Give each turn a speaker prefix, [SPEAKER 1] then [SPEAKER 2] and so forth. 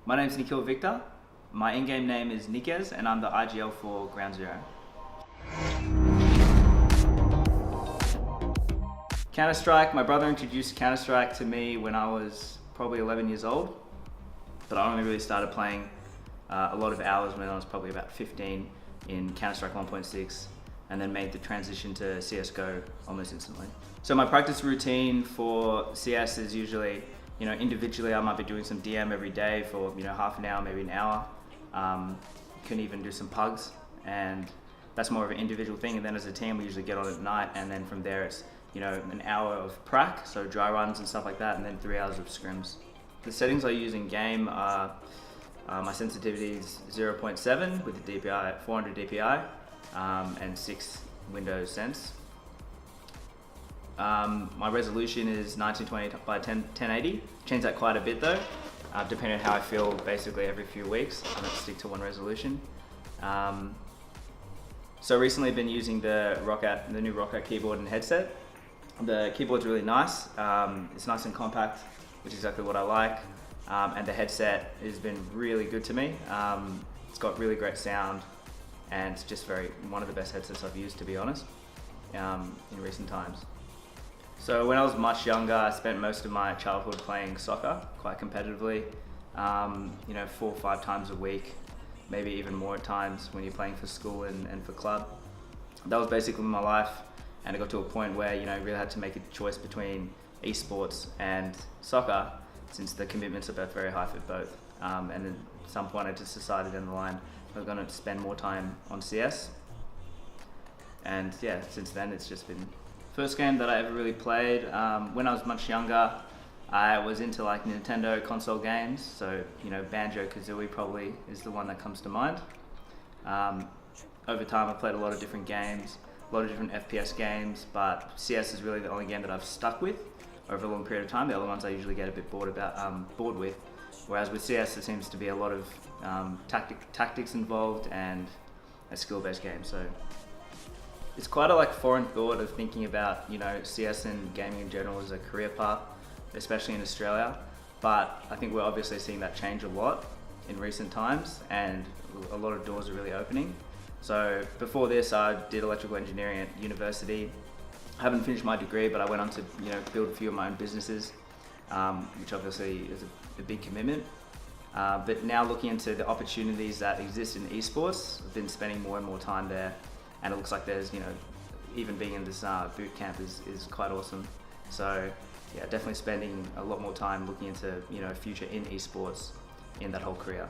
[SPEAKER 1] My name's Nikhil Victor. My in-game name is Nikkez, and I'm the IGL for Ground Zero. Counter-Strike, my brother introduced Counter-Strike to me when I was probably 11 years old, but I only really started playing a lot of hours when I was probably about 15 in Counter-Strike 1.6, and then made the transition to CSGO almost instantly. So my practice routine for CS is usually, individually I might be doing some DM every day for, half an hour, maybe an hour. Can even do some pugs, and that's more of an individual thing. And then as a team, we usually get on at night, and then from there it's, an hour of prac, so dry runs and stuff like that, and then 3 hours of scrims. The settings I use in game are my sensitivity is 0.7 with the DPI at 400 DPI and 6 Windows sense. My resolution is 1920 by 1080. Change that quite a bit though, depending on how I feel basically every few weeks. I don't stick to one resolution. So recently I've been using the new Roccat keyboard and headset. The keyboard's really nice. It's nice and compact, which is exactly what I like. And the headset has been really good to me. It's got really great sound, and it's just one of the best headsets I've used, to be honest, in recent times. So when I was much younger, I spent most of my childhood playing soccer quite competitively, 4 or 5 times a week, maybe even more at times when you're playing for school and for club. That was basically my life, and it got to a point where I really had to make a choice between esports and soccer, since the commitments are both very high for both. And then at some point I just decided in the line I was going to spend more time on CS. And yeah, since then it's just been first game that I ever really played. When I was much younger, I was into like Nintendo console games, so Banjo-Kazooie probably is the one that comes to mind. Over time I've played a lot of different games, a lot of different FPS games, but CS is really the only game that I've stuck with over a long period of time. The other ones I usually get a bit bored with, whereas with CS there seems to be a lot of tactics involved and a skill-based game. So it's quite a foreign thought of thinking about CS and gaming in general as a career path, especially in Australia. But I think we're obviously seeing that change a lot in recent times, and a lot of doors are really opening. So before this, I did electrical engineering at university. I haven't finished my degree, but I went on to build a few of my own businesses, which obviously is a big commitment. But now looking into the opportunities that exist in esports, I've been spending more and more time there, and it looks like there's even being in this boot camp is quite awesome. So yeah, definitely spending a lot more time looking into a future in esports in that whole career.